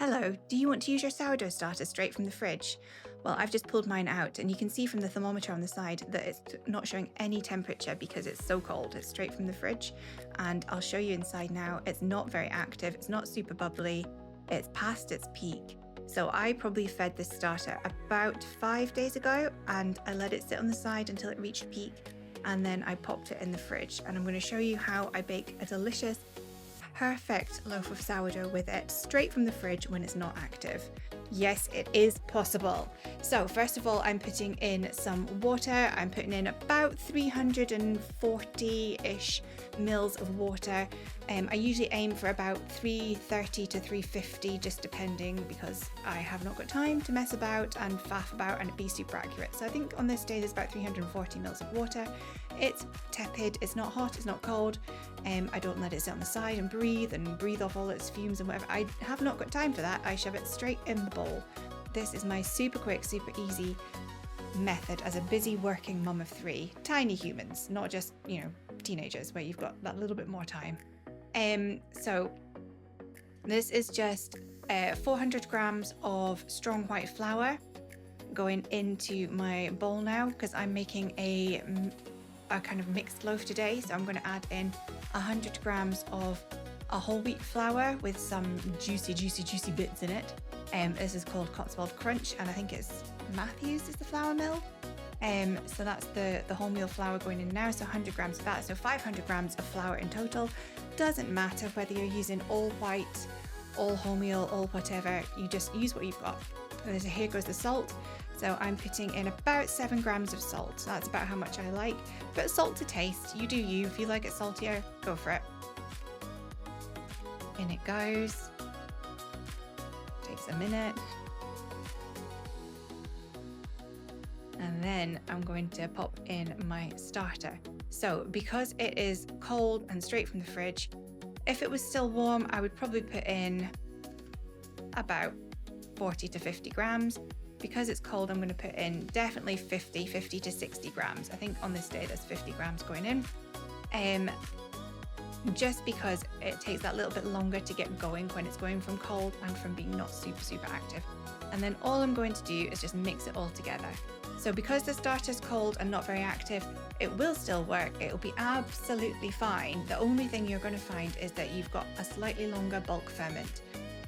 Hello, do you want to use your sourdough starter straight from the fridge? Well, I've just pulled mine out and you can see from the thermometer on the side that it's not showing any temperature because it's so cold. It's straight from the fridge, and I'll show you inside now. It's not very active, it's not super bubbly, it's past its peak. So I probably fed this starter about 5 days ago and I let it sit on the side until it reached peak, and then I popped it in the fridge, and I'm going to show you how I bake a delicious perfect loaf of sourdough with it straight from the fridge when it's not active. Yes, it is possible. So first of all, I'm putting in some water. I'm putting in about 340-ish mils of water. I usually aim for about 330 to 350, just depending, because I have not got time to mess about and faff about and be super accurate. So I think on this day there's about 340 mils of water. It's tepid, it's not hot, it's not cold. I don't let it sit on the side and breathe off all its fumes and whatever. I have not got time for that. I shove it straight in the bowl. This is my super quick, super easy method as a busy working mum of 3 tiny humans, not just, teenagers where you've got that little bit more time. So this is just 400 grams of strong white flour going into my bowl now, because I'm making a kind of mixed loaf today. So I'm going to add in 100 grams of a whole wheat flour with some juicy bits in it. This is called Cotswold Crunch, and I think it's Matthews is the flour mill. So that's the wholemeal flour going in now, so 100 grams of that, so 500 grams of flour in total. Doesn't matter whether you're using all white, all wholemeal, all whatever, you just use what you've got. So here goes the salt. So I'm putting in about 7 grams of salt. That's about how much I like, but salt to taste. You do you. If you like it saltier, go for it. In it goes. Takes a minute. And then I'm going to pop in my starter. So because it is cold and straight from the fridge, if it was still warm, I would probably put in about 40 to 50 grams. Because it's cold, I'm going to put in definitely 50 to 60 grams. I think on this day there's 50 grams going in. Just because it takes that little bit longer to get going when it's going from cold and from being not super active. And then all I'm going to do is just mix it all together. So because the starter's cold and not very active, it will still work. It will be absolutely fine. The only thing you're going to find is that you've got a slightly longer bulk ferment.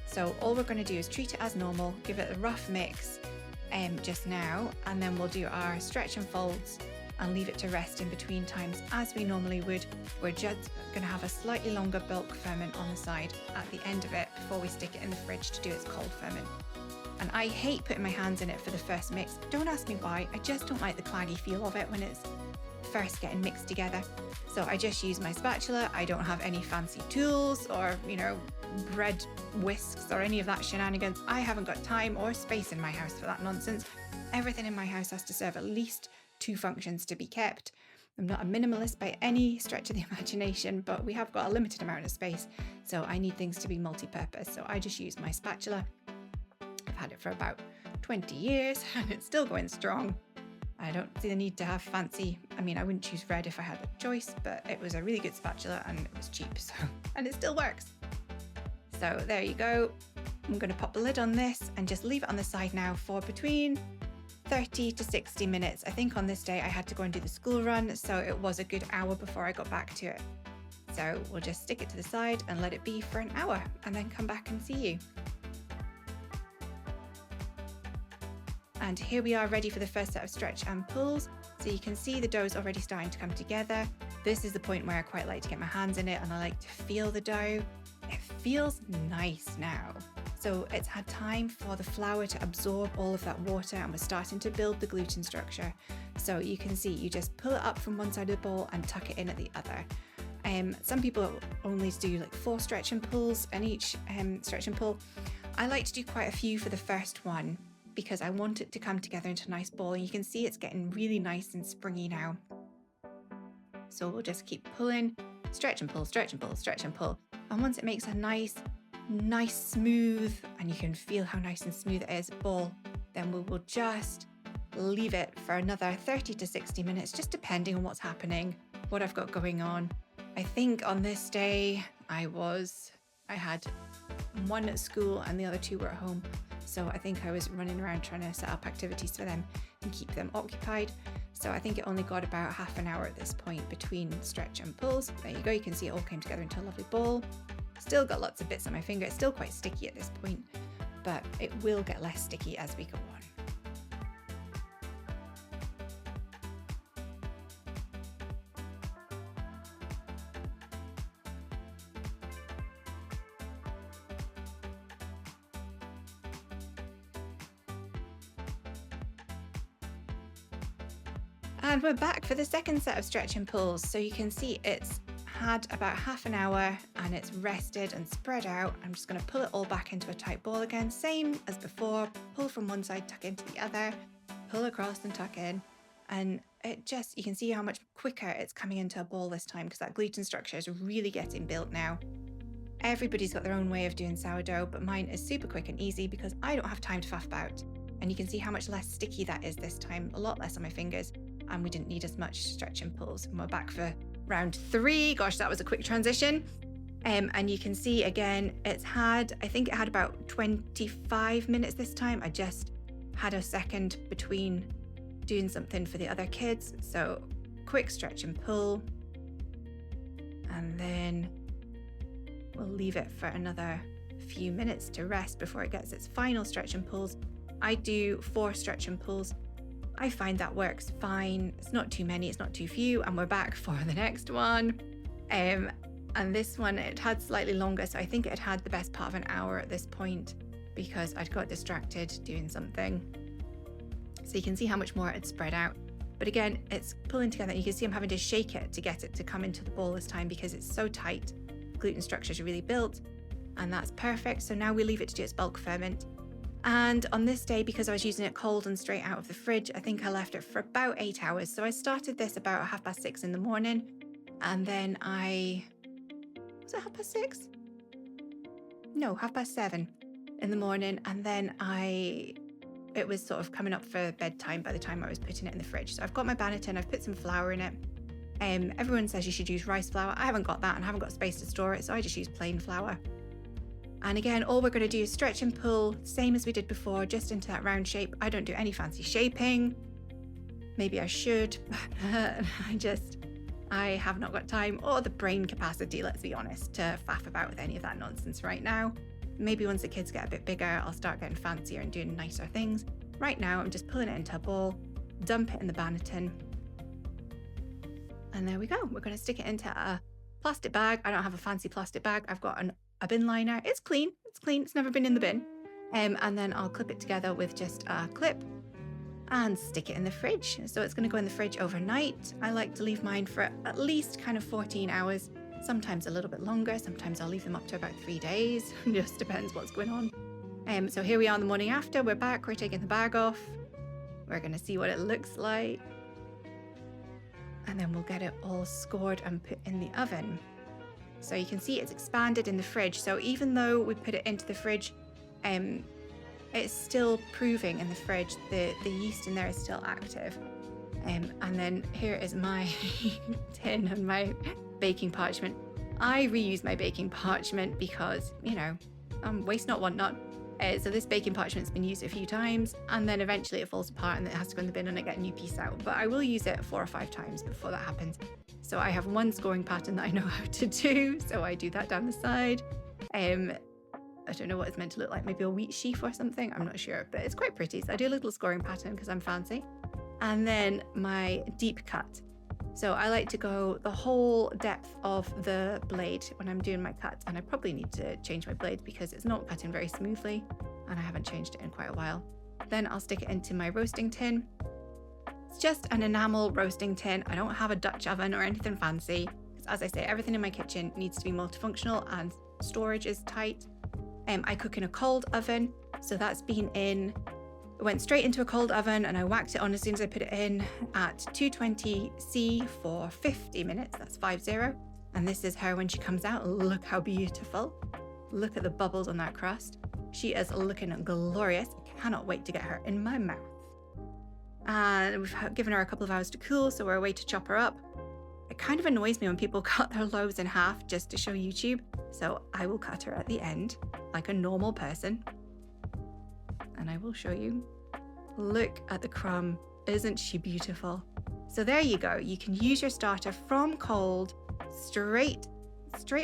So all we're going to do is treat it as normal, give it a rough mix just now, and then we'll do our stretch and folds and leave it to rest in between times as we normally would. We're just going to have a slightly longer bulk ferment on the side at the end of it before we stick it in the fridge to do its cold ferment. And I hate putting my hands in it for the first mix. Don't ask me why, I just don't like the claggy feel of it when it's first getting mixed together. So I just use my spatula. I don't have any fancy tools or, bread whisks or any of that shenanigans. I haven't got time or space in my house for that nonsense. Everything in my house has to serve at least 2 functions to be kept. I'm not a minimalist by any stretch of the imagination, but we have got a limited amount of space, so I need things to be multi-purpose. So I just use my spatula. I've had it for about 20 years and it's still going strong. I don't see the need to have fancy, I wouldn't choose red if I had the choice, but it was a really good spatula and it was cheap, and it still works. So there you go. I'm going to pop the lid on this and just leave it on the side now for between 30 to 60 minutes. I think on this day I had to go and do the school run, so it was a good hour before I got back to it. So we'll just stick it to the side and let it be for an hour and then come back and see you. And here we are ready for the first set of stretch and pulls. So you can see the dough's already starting to come together. This is the point where I quite like to get my hands in it and I like to feel the dough. It feels nice now. So it's had time for the flour to absorb all of that water and we're starting to build the gluten structure. So you can see you just pull it up from one side of the bowl and tuck it in at the other. Some people only do like 4 stretch and pulls and each stretch and pull. I like to do quite a few for the first one because I want it to come together into a nice ball, and you can see it's getting really nice and springy now. So we'll just keep pulling, stretch and pull, stretch and pull, stretch and pull. And once it makes a nice smooth, and you can feel how nice and smooth it is, ball, then we will just leave it for another 30 to 60 minutes, just depending on what's happening, what I've got going on. I think on this day I had one at school and the other two were at home. So I think I was running around trying to set up activities for them and keep them occupied. So I think it only got about half an hour at this point between stretch and pulls. There you go, you can see it all came together into a lovely ball. Still got lots of bits on my finger, it's still quite sticky at this point, but it will get less sticky as we go on. And we're back for the second set of stretch and pulls. So you can see it's had about half an hour and it's rested and spread out. I'm just going to pull it all back into a tight ball again, same as before. Pull from one side, tuck into the other, pull across and tuck in. And it just, you can see how much quicker it's coming into a ball this time because that gluten structure is really getting built now. Everybody's got their own way of doing sourdough, but mine is super quick and easy because I don't have time to faff about. And you can see how much less sticky that is this time, a lot less on my fingers. And we didn't need as much stretch and pulls. And we're back for round 3. Gosh, that was a quick transition. And you can see again, I think it had about 25 minutes this time. I just had a second between doing something for the other kids. So quick stretch and pull. And then we'll leave it for another few minutes to rest before it gets its final stretch and pulls. I do 4 stretch and pulls. I find that works fine. It's not too many, it's not too few, and we're back for the next one. And this one, it had slightly longer, so I think it had the best part of an hour at this point because I'd got distracted doing something. So you can see how much more it spread out. But again, it's pulling together. You can see I'm having to shake it to get it to come into the ball this time because it's so tight. Gluten structure is really built, and that's perfect. So now we leave it to do its bulk ferment. And on this day, because I was using it cold and straight out of the fridge, I think I left it for about 8 hours. So I started this about 6:30 in the morning. And then was it 6:30? No, 7:30 in the morning. And then it was sort of coming up for bedtime by the time I was putting it in the fridge. So I've got my banneton, I've put some flour in it. Everyone says you should use rice flour. I haven't got that and I haven't got space to store it. So I just use plain flour. And again, all we're going to do is stretch and pull, same as we did before, just into that round shape. I don't do any fancy shaping. Maybe I should, but I have not got time or the brain capacity, let's be honest, to faff about with any of that nonsense right now. Maybe once the kids get a bit bigger, I'll start getting fancier and doing nicer things. Right now, I'm just pulling it into a ball, dump it in the banneton. And there we go. We're going to stick it into a plastic bag. I don't have a fancy plastic bag. I've got a bin liner. It's clean. It's never been in the bin. And then I'll clip it together with just a clip and stick it in the fridge. So it's going to go in the fridge overnight. I like to leave mine for at least kind of 14 hours, sometimes a little bit longer. Sometimes I'll leave them up to about 3 days. Just depends what's going on. So here we are the morning after. We're back. We're taking the bag off. We're going to see what it looks like. And then we'll get it all scored and put in the oven. So you can see it's expanded in the fridge. So even though we put it into the fridge, it's still proving in the fridge. The yeast in there is still active. And then here is my tin and my baking parchment. I reuse my baking parchment because, waste not, want not. So this baking parchment's been used a few times and then eventually it falls apart and it has to go in the bin and I get a new piece out. But I will use it 4 or 5 times before that happens. So I have one scoring pattern that I know how to do. So I do that down the side. I don't know what it's meant to look like. Maybe a wheat sheaf or something. I'm not sure, but it's quite pretty. So I do a little scoring pattern because I'm fancy. And then my deep cut. So I like to go the whole depth of the blade when I'm doing my cut. And I probably need to change my blade because it's not cutting very smoothly and I haven't changed it in quite a while. Then I'll stick it into my roasting tin. It's just an enamel roasting tin. I don't have a Dutch oven or anything fancy. As I say, everything in my kitchen needs to be multifunctional and storage is tight. I cook in a cold oven. So that's been in... It went straight into a cold oven and I whacked it on as soon as I put it in at 220C for 50 minutes. That's 50. And this is her when she comes out. Look how beautiful. Look at the bubbles on that crust. She is looking glorious. I cannot wait to get her in my mouth. And we've given her a couple of hours to cool, so we're away to chop her up. It kind of annoys me when people cut their loaves in half just to show YouTube. So I will cut her at the end. like a normal person. And I will show you. Look at the crumb. Isn't she beautiful? So there you go. You can use your starter from cold, straight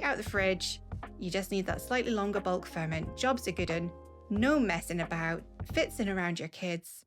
out the fridge. You just need that slightly longer bulk ferment. Job's a good one. No messing about. Fits in around your kids.